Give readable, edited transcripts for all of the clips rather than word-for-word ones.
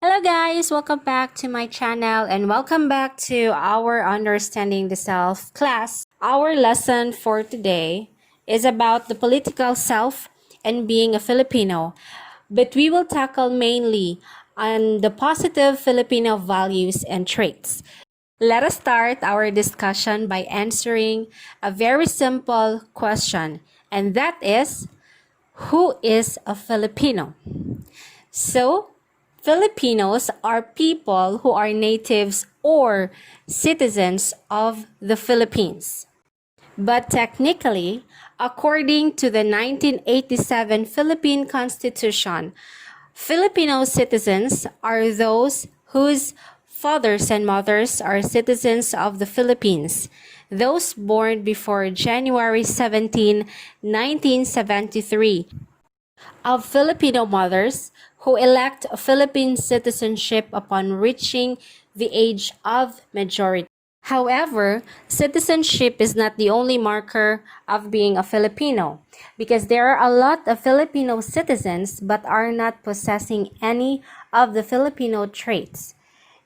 Hello guys, welcome back to my channel and welcome back to our Understanding the Self class. Our lesson for today is about the political self and being a Filipino, but we will tackle mainly on the positive Filipino values and traits. Let us start our discussion by answering a very simple question, and that is, who is a Filipino? So, Filipinos are people who are natives or citizens of the Philippines. But technically, according to the 1987 Philippine Constitution, Filipino citizens are those whose fathers and mothers are citizens of the Philippines, those born before January 17, 1973, of Filipino mothers who elect Philippine citizenship upon reaching the age of majority. However, citizenship is not the only marker of being a Filipino, because there are a lot of Filipino citizens but are not possessing any of the Filipino traits.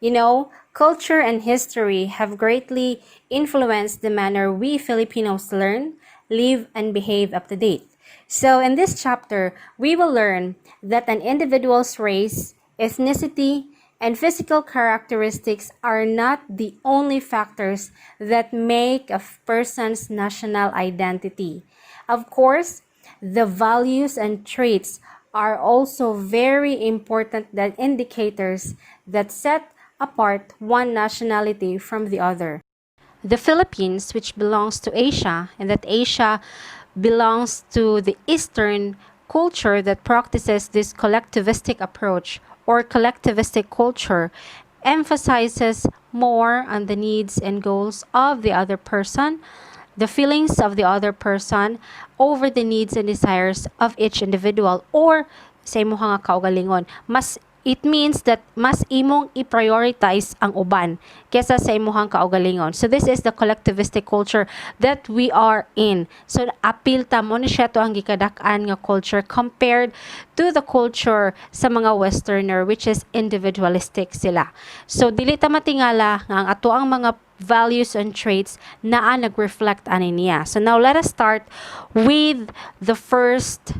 You know, culture and history have greatly influenced the manner we Filipinos learn, live, and behave up to date. So, in this chapter, we will learn that an individual's race, ethnicity, and physical characteristics are not the only factors that make a person's national identity. Of course, the values and traits are also very important indicators that set apart one nationality from the other. The Philippines, which belongs to Asia, and that Asia belongs to the Eastern culture that practices this collectivistic approach or collectivistic culture, emphasizes more on the needs and goals of the other person, the feelings of the other person over the needs and desires of each individual, or sa imo nga kaugalingon, it means that mas imong i-prioritize ang uban kesa sa imuhang kaugalingon. So this is the collectivistic culture that we are in. So apil ta mo ni siya to ang gikadak-an nga culture compared to the culture sa mga westerner, which is individualistic sila. So dili ta matingala nga ang ato ang mga values and traits naa nag-reflect ani niya. So now let us start with the first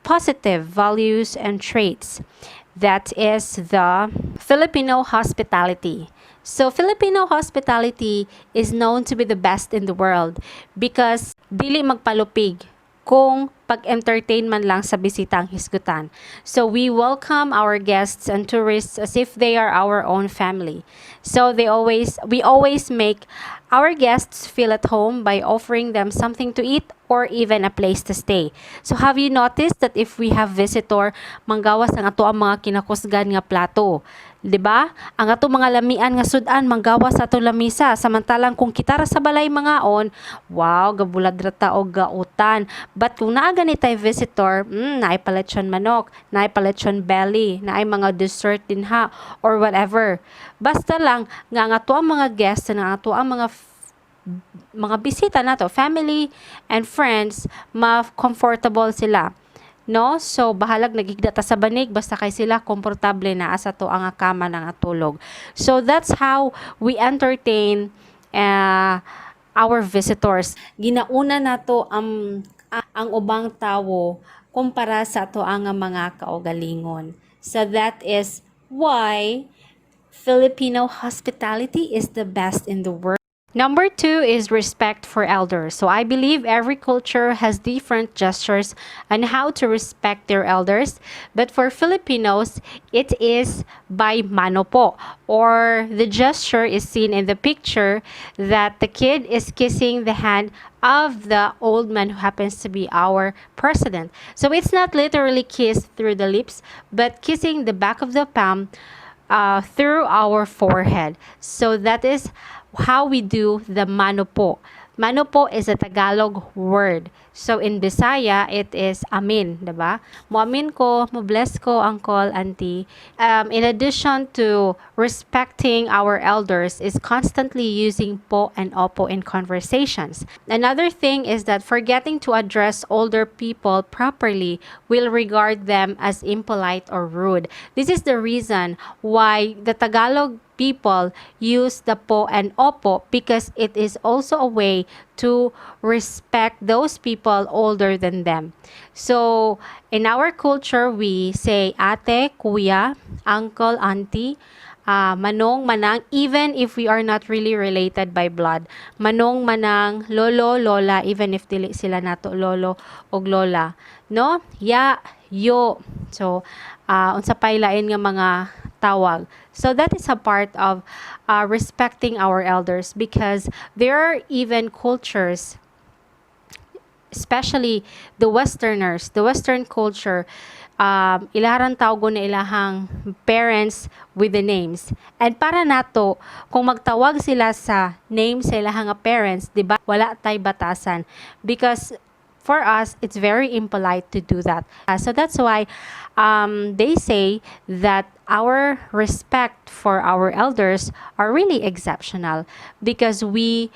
positive values and traits. That is the Filipino hospitality. So Filipino hospitality is known to be the best in the world because dili magpalupig kung pag-entertain man lang sa bisitang hisgutan. So we welcome our guests and tourists as if they are our own family. So we always make our guests feel at home by offering them something to eat or even a place to stay. So have you noticed that if we have visitor, manggawas ang ato ang mga kinakusgan nga plato, 'di ba? Ang ato mga lamian nga sudan manggawas sa ato lamisa, samantalang kung kita ra sa balay mangaon, wow, gabulad ra ta og gautan. But kung naa ganitay visitor, naay paletsyon manok, naay paletsyon belly, naay mga dessert din ha or whatever. Basta lang nga ang ato ang mga guests, nga ang ato ang mga bisita nato, family and friends, ma-comfortable sila. No? So, bahalag nagigda ta sa banig, basta kay sila komportable na asa to ang kama ng tulog. So, that's how we entertain our visitors. Ginauna nato ang ubang tawo kumpara sa ato ang mga kaugalingon. So, that is why Filipino hospitality is the best in the world. Number 2 is respect for elders. So I believe every culture has different gestures on how to respect their elders. But for Filipinos, it is by mano po. Or the gesture is seen in the picture that the kid is kissing the hand of the old man who happens to be our president. So it's not literally kissed through the lips, but kissing the back of the palm through our forehead. So that is how we do the mano po. Mano po is a Tagalog word. So in Bisaya, it is amin, diba? Mo amin ko, mo bless ko, uncle, auntie. In addition to respecting our elders, is constantly using po and opo in conversations. Another thing is that forgetting to address older people properly will regard them as impolite or rude. This is the reason why the Tagalog people use the po and opo, because it is also a way to respect those people older than them. So, in our culture, we say ate, kuya, uncle, auntie, manong, manang, even if we are not really related by blood. Manong, manang, lolo, lola, even if dili sila nato lolo o lola. No? Ya, yo. So, unsa pay lain nga mga tawag. So that is a part of respecting our elders, because there are even cultures, especially the Western culture, ilaharang tawgon na ilahang parents with the names. And para nato, kung magtawag sila sa name sa ilahang parents, di ba, wala tay batasan. Because for us, it's very impolite to do that. So that's why they say that our respect for our elders are really exceptional, because we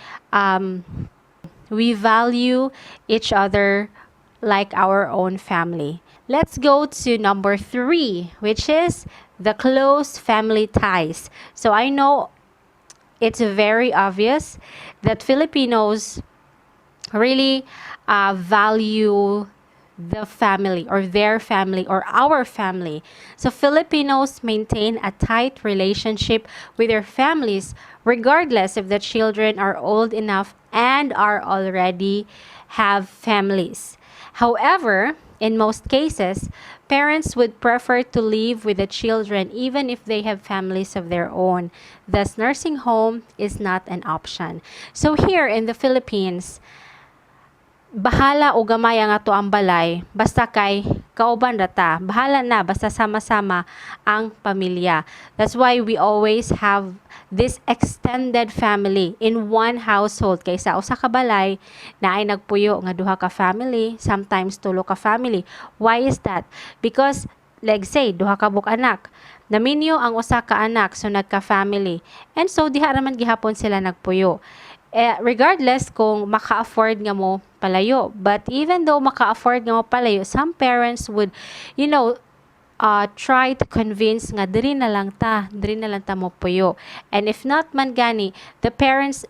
value each other like our own family. Let's go to number 3, which is the close family ties. So I know it's very obvious that Filipinos really value the family, or their family, or our family. So Filipinos maintain a tight relationship with their families regardless if the children are old enough and are already have families. However, in most cases, parents would prefer to live with the children even if they have families of their own. Thus, nursing home is not an option. So here in the Philippines, bahala o gamay ang ato ang balay, basta kay kauban rata. Bahala na, basta sama-sama ang pamilya. That's why we always have this extended family in one household. Kaysa usa ka balay na ay nagpuyo nga duha ka family, sometimes tulo ka family. Why is that? Because like say, duha ka buk anak. Naminyo ang usa ka anak, so nagka-family. And so diha raman gihapon sila nagpuyo. Regardless kung maka-afford nga mo palayo. But even though maka-afford nga mo palayo, some parents would, try to convince nga diri na lang ta mo puyo. And if not man gani, the parents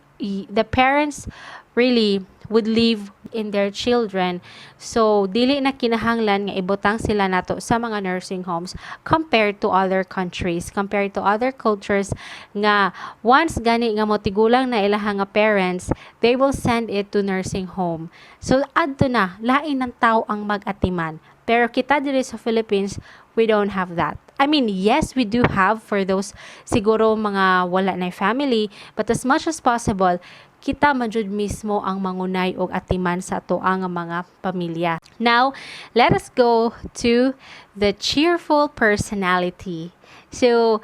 really would live in their children. So dili na kinahanglan nga ibutang sila nato sa mga nursing homes compared to other countries, compared to other cultures nga once gani nga motigulang na ilahang nga parents, they will send it to nursing home. So adto na lain ng tao ang mag-atiman. Pero kita diri sa Philippines, we don't have that. I mean, yes, we do have for those siguro mga wala na family, but as much as possible, kita man jud mismo ang mangunay og atiman sa ato ang mga pamilya. Now, let us go to the cheerful personality. So,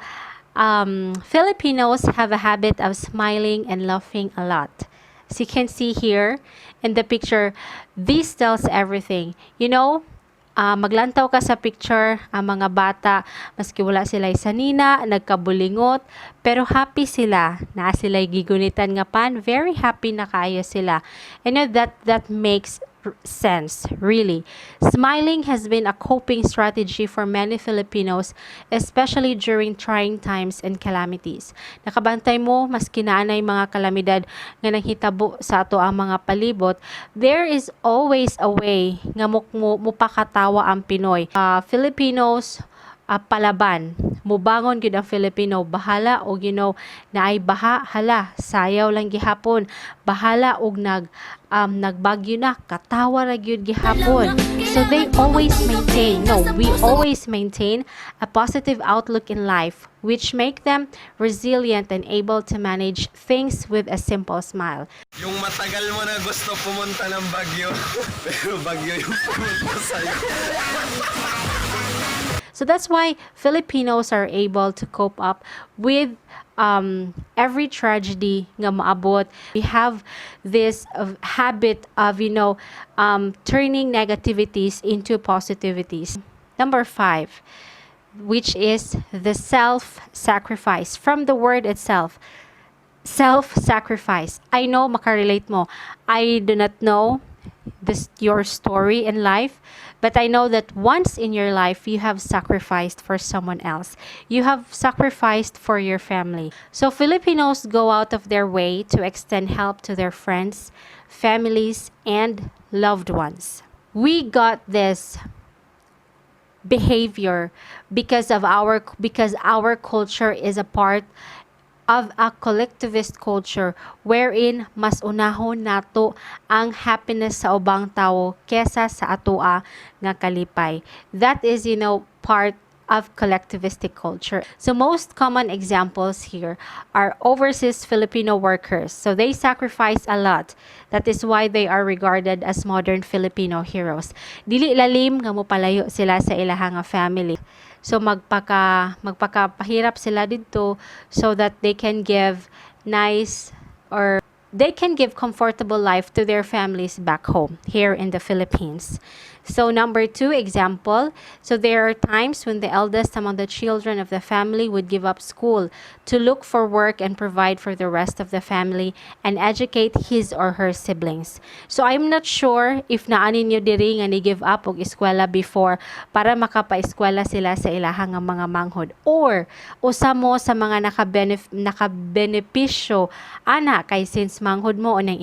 Filipinos have a habit of smiling and laughing a lot. As you can see here in the picture, this tells everything. Maglantaw ka sa picture, ang mga bata, maski wala sila sanina, nagkabulingot, pero happy sila, na sila gigunitan nga pan, very happy na kayo sila. And that makes sense, really. Smiling has been a coping strategy for many Filipinos, especially during trying times and calamities. Nakabantay mo, maski naanay mga kalamidad nga nanghitabo sa ato ang mga palibot, there is always a way nga mupakatawa ang Pinoy. Filipinos, palaban, mubangon gyud ang Filipino, bahala og na ay baha, hala sayaw lang gihapon, bahala og nagbagyo na, katawa ra gyud gihapon. So we always maintain a positive outlook in life, which make them resilient and able to manage things with a simple smile. Yung matagal mo na gusto pumunta ng Bagyo, pero Bagyo yung pumunta sa'yo. So So that's why Filipinos are able to cope up with every tragedy nga maabot. We have this habit of, turning negativities into positivities. Number 5, which is the self-sacrifice. From the word itself, self-sacrifice. I know makarelate mo. I do not know your story in life, but I know that once in your life you have sacrificed for someone else. You have sacrificed for your family. So Filipinos go out of their way to extend help to their friends, families, and loved ones. We got this behavior because our culture is a part of a collectivist culture wherein mas unahon nato ang happiness sa ubang tao kesa sa atoa nga kalipay. That is, part of collectivistic culture. So most common examples here are overseas Filipino workers. So they sacrifice a lot. That is why they are regarded as modern Filipino heroes. Dili lalim nga mo palayo sila sa ilahang family. So magpakapahirap sila dito so that they can give comfortable life to their families back home here in the Philippines. So number 2 example, so there are times when the eldest among the children of the family would give up school to look for work and provide for the rest of the family and educate his or her siblings. So I'm not sure if naani niyo diri nga ni give up og eskwela before para makapa-eskwela sila sa ilahang mga manghod, or usa mo sa mga nakabenepisyo ana kay since manghod mo o ng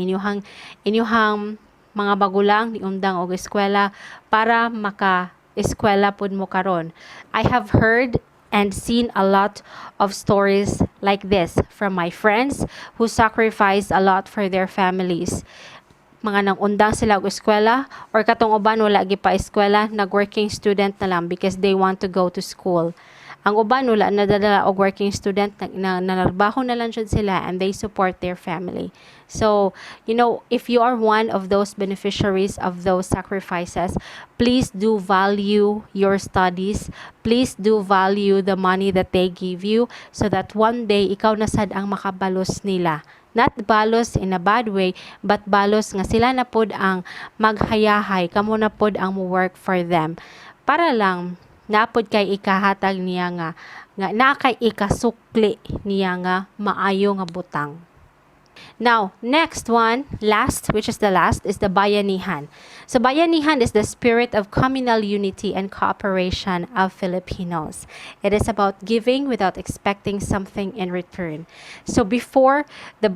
inyuhang mga bagulang ni undang og eskwela para maka-eskwela pud mo karon. I have heard and seen a lot of stories like this from my friends who sacrifice a lot for their families. Mga nang undang sila og eskwela, or katong uban wala gi pa eskwela, nag-working student na lang because they want to go to school. Ang uban wala nadadala og working student, nanarbaho na lang jud sila and they support their family. So, if you are one of those beneficiaries of those sacrifices, please do value your studies. Please do value the money that they give you so that one day ikaw na sad ang makabalos nila. Not balos in a bad way, but balos nga sila na pod ang maghayahay, kamo na pod ang mo work for them. Para lang napod kay ikahatag niya nga nakay ikasukli niya nga maayo nga butang. Now, next one, which is the last, is the Bayanihan. So Bayanihan is the spirit of communal unity and cooperation of Filipinos. It is about giving without expecting something in return. So before the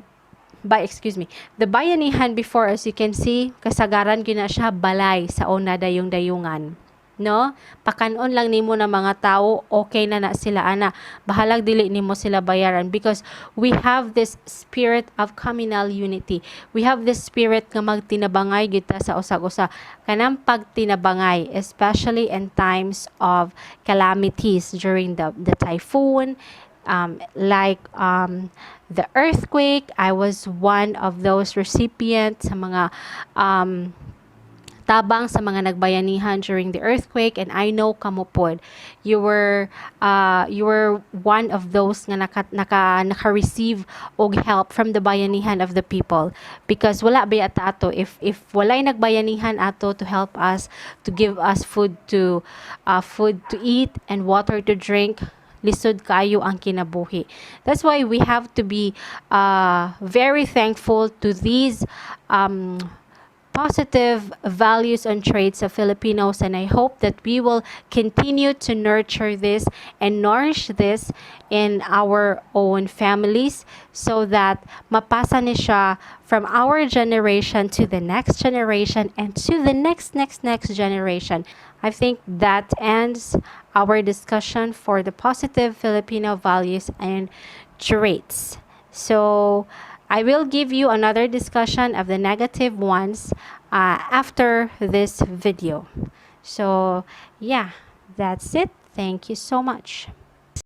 Bayanihan before, as you can see, kasagaran gina siya balay sa una dayong-dayungan. No, pakanon lang nimo na mga tao, okay na sila ana, bahalag dili nimo sila bayaran, because we have this spirit of communal unity. We have this spirit nga magtinabangay kita sa usag-usa, kanang pagtinabangay, especially in times of calamities during the typhoon, the earthquake. I was one of those recipients sa mga tabang sa mga nagbayanihan during the earthquake, and I know kamo pod you were one of those nga naka-receive og help from the bayanihan of the people, because wala ba ata ato if walay nagbayanihan ato to help us, to give us food to eat and water to drink, lisod kayo ang kinabuhi. That's why we have to be very thankful to these positive values and traits of Filipinos, and I hope that we will continue to nurture this and nourish this in our own families, so that mapasa ni siya from our generation to the next generation and to the next generation. I think that ends our discussion for the positive Filipino values and traits. So I will give you another discussion of the negative ones after this video. So yeah, that's it. Thank you so much.